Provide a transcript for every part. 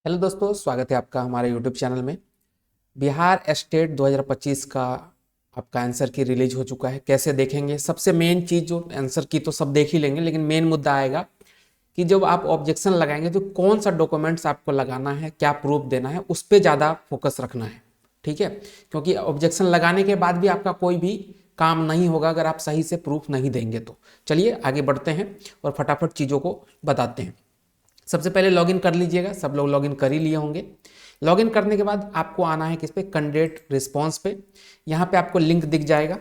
Hello दोस्तों, स्वागत है आपका हमारे यूट्यूब चैनल में। बिहार स्टेट 2025 का आपका आंसर की रिलीज हो चुका है। कैसे देखेंगे? सबसे मेन चीज़, जो आंसर की तो सब देख ही लेंगे, लेकिन मेन मुद्दा आएगा कि जब आप ऑब्जेक्शन लगाएंगे तो कौन सा डॉक्यूमेंट्स आपको लगाना है, क्या प्रूफ देना है, उस पर ज़्यादा फोकस रखना है। ठीक है, क्योंकि ऑब्जेक्शन लगाने के बाद भी आपका कोई भी काम नहीं होगा अगर आप सही से प्रूफ नहीं देंगे तो। चलिए आगे बढ़ते हैं और फटाफट चीज़ों को बताते हैं। सबसे पहले लॉगिन कर लीजिएगा, सब लोग लॉगिन कर ही लिए होंगे। लॉगिन करने के बाद आपको आना है किस पे? कैंडिडेट रिस्पांस पे। यहाँ पे आपको लिंक दिख जाएगा।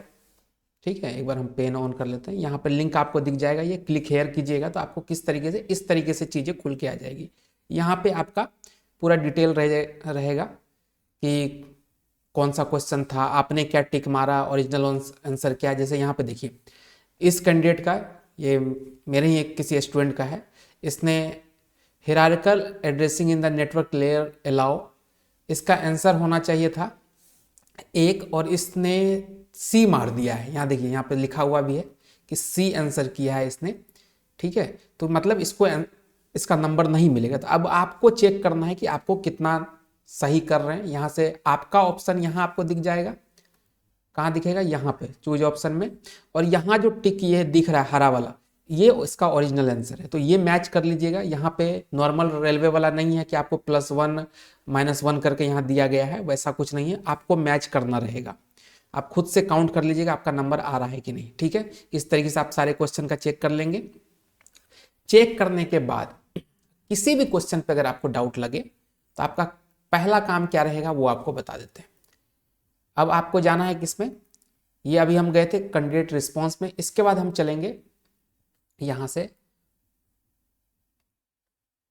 ठीक है, एक बार हम पेन ऑन कर लेते हैं। यहाँ पे लिंक आपको दिख जाएगा, ये क्लिक हेयर कीजिएगा तो आपको किस तरीके से, इस तरीके से चीज़ें खुल के आ जाएगी। यहाँ पे आपका पूरा डिटेल रहेगा कि कौन सा क्वेश्चन था, आपने क्या टिक मारा, ओरिजिनल आंसर क्या है। जैसे यहाँ पे देखिए, इस कैंडिडेट का, ये मेरे ही एक किसी स्टूडेंट का है, इसने hierarchical addressing in the network layer allow, इसका आंसर होना चाहिए था एक, और इसने सी मार दिया है। यहाँ देखिए, यहाँ पे लिखा हुआ भी है कि सी आंसर किया है इसने। ठीक है, तो मतलब इसको इसका नंबर नहीं मिलेगा। तो अब आपको चेक करना है कि आपको कितना सही कर रहे हैं। यहाँ से आपका ऑप्शन यहाँ आपको दिख जाएगा। कहाँ दिखेगा? यहाँ पे चूज ऑप्शन में। और यहाँ जो टिक ये दिख रहा है हरा वाला, ये इसका ओरिजिनल आंसर है। तो ये मैच कर लीजिएगा। यहाँ पे नॉर्मल रेलवे वाला नहीं है कि आपको +1 -1 करके यहाँ दिया गया है, वैसा कुछ नहीं है। आपको मैच करना रहेगा। आप खुद से काउंट कर लीजिएगा आपका नंबर आ रहा है कि नहीं। ठीक है, इस तरीके से आप सारे क्वेश्चन का चेक कर लेंगे। चेक करने के बाद किसी भी क्वेश्चन पे अगर आपको डाउट लगे तो आपका पहला काम क्या रहेगा वो आपको बता देते हैं। अब आपको जाना है किसमें? ये अभी हम गए थे कैंडिडेट रिस्पांस में। इसके बाद हम चलेंगे यहां से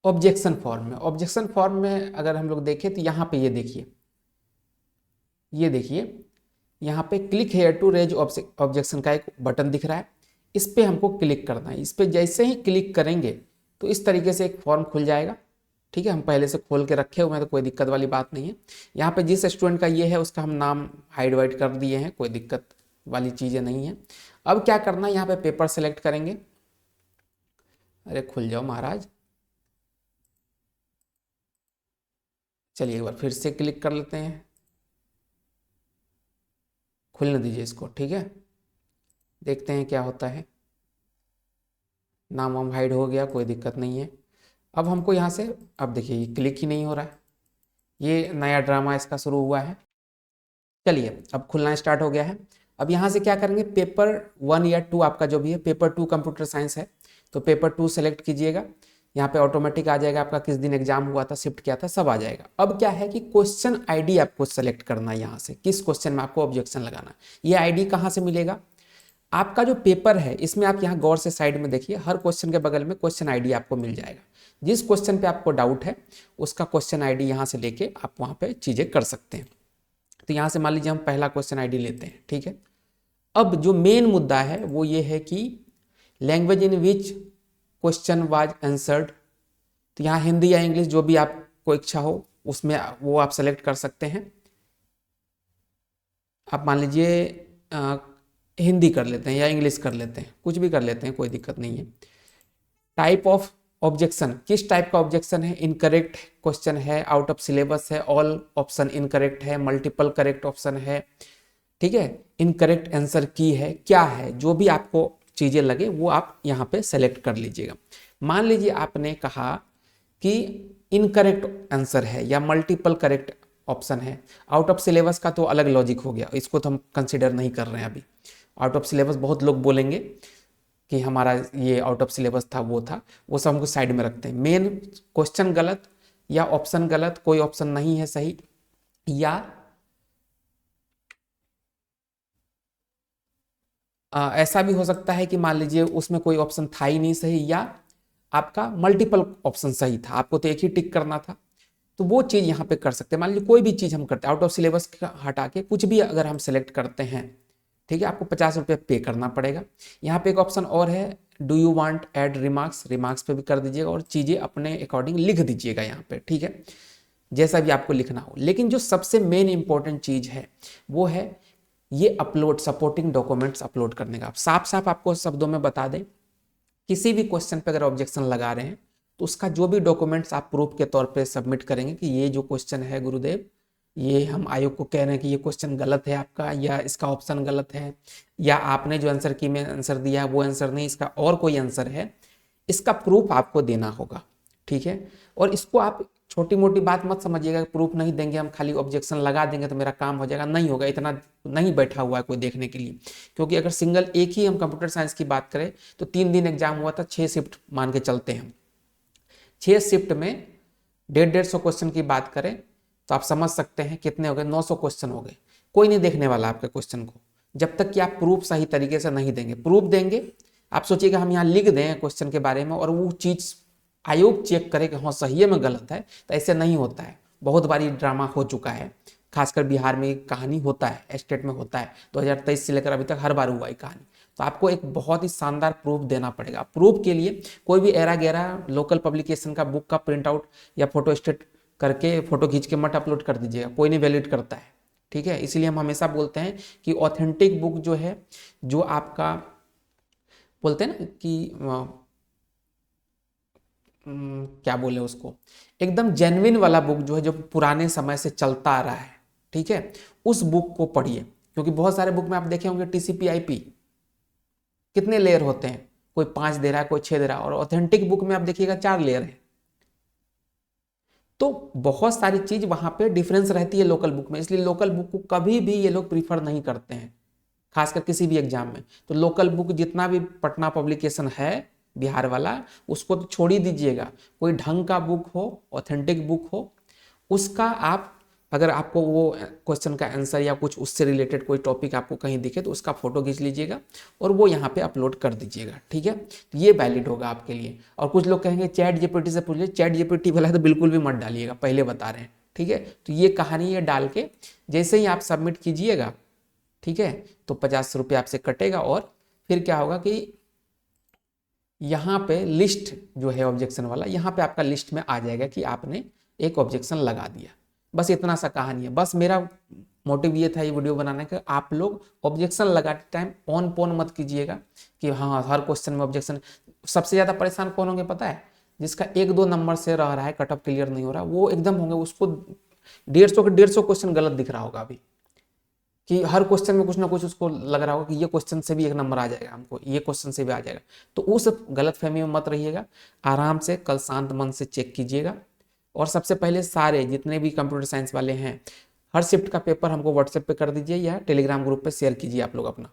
ऑब्जेक्शन फॉर्म में। ऑब्जेक्शन फॉर्म में अगर हम लोग देखें तो यहाँ पे ये देखिए, ये देखिए यहाँ पे click here to raise objection का एक बटन दिख रहा है। इस पर हमको क्लिक करना है। इस पर जैसे ही क्लिक करेंगे तो इस तरीके से एक फॉर्म खुल जाएगा। ठीक है, हम पहले से खोल के रखे हुए हैं तो कोई दिक्कत वाली बात नहीं है। यहाँ पे जिस स्टूडेंट का ये है उसका हम नाम हाइड वाइड कर दिए हैं, कोई दिक्कत वाली चीज़ें नहीं है। अब क्या करना है, यहाँ पे पेपर सेलेक्ट करेंगे। अरे खुल जाओ महाराज। चलिए एक बार फिर से क्लिक कर लेते हैं, खुलने दीजिए इसको। ठीक है, देखते हैं क्या होता है। नाम वाम हाइड हो गया, कोई दिक्कत नहीं है। अब हमको यहाँ से, अब देखिए ये क्लिक ही नहीं हो रहा है। ये नया ड्रामा इसका शुरू हुआ है। चलिए अब खुलना स्टार्ट हो गया है। अब यहाँ से क्या करेंगे, पेपर 1 या 2 आपका जो भी है, पेपर 2 कंप्यूटर साइंस है तो पेपर 2 सेलेक्ट कीजिएगा। यहाँ पे ऑटोमेटिक आ जाएगा आपका किस दिन एग्जाम हुआ था, शिफ्ट किया था, सब आ जाएगा। अब क्या है कि क्वेश्चन आईडी आपको सेलेक्ट करना है। यहाँ से किस क्वेश्चन में आपको ऑब्जेक्शन लगाना है। ये आईडी कहाँ से मिलेगा? आपका जो पेपर है इसमें आप यहाँ गौर से साइड में देखिए, हर क्वेश्चन के बगल में क्वेश्चन आईडी आपको मिल जाएगा। जिस क्वेश्चन पे आपको डाउट है उसका क्वेश्चन आईडी यहाँ से लेके आप वहाँ पे चीज़ें कर सकते हैं। तो यहाँ से मान लीजिए हम पहला क्वेश्चन आईडी लेते हैं। ठीक है, अब जो मेन मुद्दा है वो ये है कि language in which question was answered. तो यहाँ हिंदी या इंग्लिश जो भी आपको इच्छा हो उसमें वो आप सेलेक्ट कर सकते हैं। आप मान लीजिए हिंदी कर लेते हैं या इंग्लिश कर लेते हैं, कुछ भी कर लेते हैं, कोई दिक्कत नहीं है। टाइप ऑफ ऑब्जेक्शन, किस टाइप का ऑब्जेक्शन है? इनकरेक्ट क्वेश्चन है, आउट ऑफ सिलेबस है, ऑल ऑप्शन इनकरेक्ट है, मल्टीपल करेक्ट ऑप्शन है, ठीक है, इनकरेक्ट आंसर की है, क्या है? जो भी आपको चीज़ें लगे वो आप यहाँ पे सेलेक्ट कर लीजिएगा। मान लीजिए आपने कहा कि इनकरेक्ट आंसर है या मल्टीपल करेक्ट ऑप्शन है। आउट ऑफ सिलेबस का तो अलग लॉजिक हो गया, इसको तो हम कंसिडर नहीं कर रहे हैं अभी। आउट ऑफ सिलेबस बहुत लोग बोलेंगे कि हमारा ये आउट ऑफ सिलेबस था, वो सब हमको साइड में रखते हैं। मेन क्वेश्चन गलत या ऑप्शन गलत, कोई ऑप्शन नहीं है सही, या ऐसा भी हो सकता है कि मान लीजिए उसमें कोई ऑप्शन था ही नहीं सही, या आपका मल्टीपल ऑप्शन सही था, आपको तो एक ही टिक करना था। तो वो चीज़ यहाँ पे कर सकते हैं। मान लीजिए कोई भी चीज़ हम करते हैं, आउट ऑफ सिलेबस हटा के कुछ भी अगर हम सेलेक्ट करते हैं, ठीक है, आपको 50 रुपये पे करना पड़ेगा। यहाँ पे एक ऑप्शन और है, do you want add remarks, remarks पे भी कर दीजिएगा और चीज़ें अपने अकॉर्डिंग लिख दीजिएगा यहाँ पे। ठीक है, जैसा भी आपको लिखना हो। लेकिन जो सबसे मेन इंपॉर्टेंट चीज़ है वो है ये अपलोड, सपोर्टिंग डॉक्यूमेंट्स अपलोड करने का। आप साफ साफ आपको शब्दों में बता दें, किसी भी क्वेश्चन पे अगर ऑब्जेक्शन लगा रहे हैं तो उसका जो भी डॉक्यूमेंट्स आप प्रूफ के तौर पे सबमिट करेंगे कि ये जो क्वेश्चन है गुरुदेव, ये हम आयोग को कह रहे हैं कि ये क्वेश्चन गलत है आपका, या इसका ऑप्शन गलत है, या आपने जो आंसर की में आंसर दिया है वो आंसर नहीं, इसका और कोई आंसर है, इसका प्रूफ आपको देना होगा। ठीक है, और इसको आप छोटी मोटी बात मत समझिएगा, प्रूफ नहीं देंगे हम खाली ऑब्जेक्शन लगा देंगे तो मेरा काम हो जाएगा, नहीं होगा, इतना नहीं बैठा हुआ है कोई देखने के लिए। क्योंकि अगर सिंगल एक ही हम कंप्यूटर साइंस की बात करें तो 3 दिन एग्जाम हुआ था, 6 शिफ्ट मान के चलते हैं, 6 शिफ्ट में 150 क्वेश्चन की बात करें तो आप समझ सकते हैं कितने हो गए, 900 क्वेश्चन हो गए। कोई नहीं देखने वाला आपके क्वेश्चन को जब तक कि आप प्रूफ सही तरीके से नहीं देंगे। प्रूफ देंगे, आप सोचिएगा हम यहाँ लिख दें क्वेश्चन के बारे में और वो चीज आयोग चेक करे कि हाँ सही है में गलत है, तो ऐसे नहीं होता है। बहुत बारी ड्रामा हो चुका है, खासकर बिहार में कहानी होता है, स्टेट में होता है, 2023 से लेकर अभी तक हर बार हुआ है कहानी। तो आपको एक बहुत ही शानदार प्रूफ देना पड़ेगा। प्रूफ के लिए कोई भी एरा गैरा लोकल पब्लिकेशन का बुक का प्रिंट आउट या फोटो स्टेट करके फोटो खींच के मत अपलोड कर दीजिएगा, कोई नहीं वैलिड करता है। ठीक है, इसलिए हम हमेशा बोलते हैं कि ऑथेंटिक बुक जो है, जो आपका बोलते हैं ना कि क्या बोले उसको, एकदम जेन्युइन वाला बुक जो है, जो पुराने समय से चलता आ रहा है, ठीक है, उस बुक को पढ़िए। क्योंकि बहुत सारे बुक में आप देखे होंगे टीसीपी आईपी कितने लेयर होते हैं, कोई 5 दे रहा है, कोई 6 दे रहा है, और ऑथेंटिक बुक में आप देखिएगा 4 लेयर है। तो बहुत सारी चीज वहां पे डिफरेंस रहती है लोकल बुक में, इसलिए लोकल बुक को कभी भी ये लोग प्रीफर नहीं करते हैं, खासकर किसी भी एग्जाम में। तो लोकल बुक जितना भी पटना पब्लिकेशन है बिहार वाला, उसको तो छोड़ ही दीजिएगा। कोई ढंग का बुक हो, ऑथेंटिक बुक हो, उसका आप अगर आपको वो क्वेश्चन का आंसर या कुछ उससे रिलेटेड कोई टॉपिक आपको कहीं दिखे तो उसका फोटो खींच लीजिएगा और वो यहाँ पे अपलोड कर दीजिएगा। ठीक है, तो ये वैलिड होगा आपके लिए। और कुछ लोग कहेंगे चैट जीपीटी से पूछ लीजिए, चैट जीपीटी वाला तो बिल्कुल भी मत डालिएगा, पहले बता रहे हैं। ठीक है, तो ये कहानी है डाल के जैसे ही आप सबमिट कीजिएगा, ठीक है, तो 50 रुपये आपसे कटेगा। और फिर क्या होगा कि यहाँ पे लिस्ट जो है ऑब्जेक्शन वाला, यहाँ पे आपका लिस्ट में आ जाएगा कि आपने एक ऑब्जेक्शन लगा दिया। बस इतना सा कहानी है। बस मेरा मोटिव ये था ये वीडियो बनाने का, आप लोग ऑब्जेक्शन लगाते टाइम ऑन पोन मत कीजिएगा कि हाँ हर क्वेश्चन में ऑब्जेक्शन। सबसे ज़्यादा परेशान कौन होंगे पता है? जिसका 1-2 नंबर से रह रहा है, कट ऑफ क्लियर नहीं हो रहा, वो एकदम होंगे उसको 150 के 150 क्वेश्चन गलत दिख रहा होगा अभी, कि हर क्वेश्चन में कुछ ना कुछ उसको लग रहा होगा कि ये क्वेश्चन से भी 1 नंबर आ जाएगा हमको, ये क्वेश्चन से भी आ जाएगा। तो उस गलतफहमी में मत रहिएगा, आराम से कल शांत मन से चेक कीजिएगा। और सबसे पहले सारे जितने भी कंप्यूटर साइंस वाले हैं, हर शिफ्ट का पेपर हमको व्हाट्सएप पे कर दीजिए या टेलीग्राम ग्रुप पे शेयर कीजिए आप लोग अपना।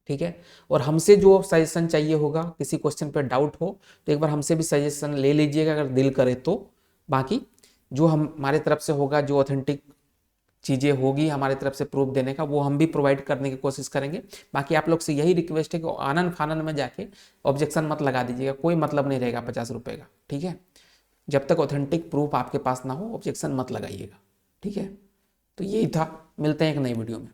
ठीक है, और हमसे जो सजेशन चाहिए होगा, किसी क्वेश्चन पे डाउट हो तो एक बार हमसे भी सजेशन ले लीजिएगा अगर दिल करे तो। बाकी जो हमारे तरफ से होगा, जो ऑथेंटिक चीज़ें होगी हमारे तरफ से प्रूफ देने का, वो हम भी प्रोवाइड करने की कोशिश करेंगे। बाकी आप लोग से यही रिक्वेस्ट है कि आनन फानन में जाके ऑब्जेक्शन मत लगा दीजिएगा, कोई मतलब नहीं रहेगा 50 रुपये का। ठीक है, जब तक ऑथेंटिक प्रूफ आपके पास ना हो ऑब्जेक्शन मत लगाइएगा। ठीक है, तो यही था, मिलते हैं एक नई वीडियो में।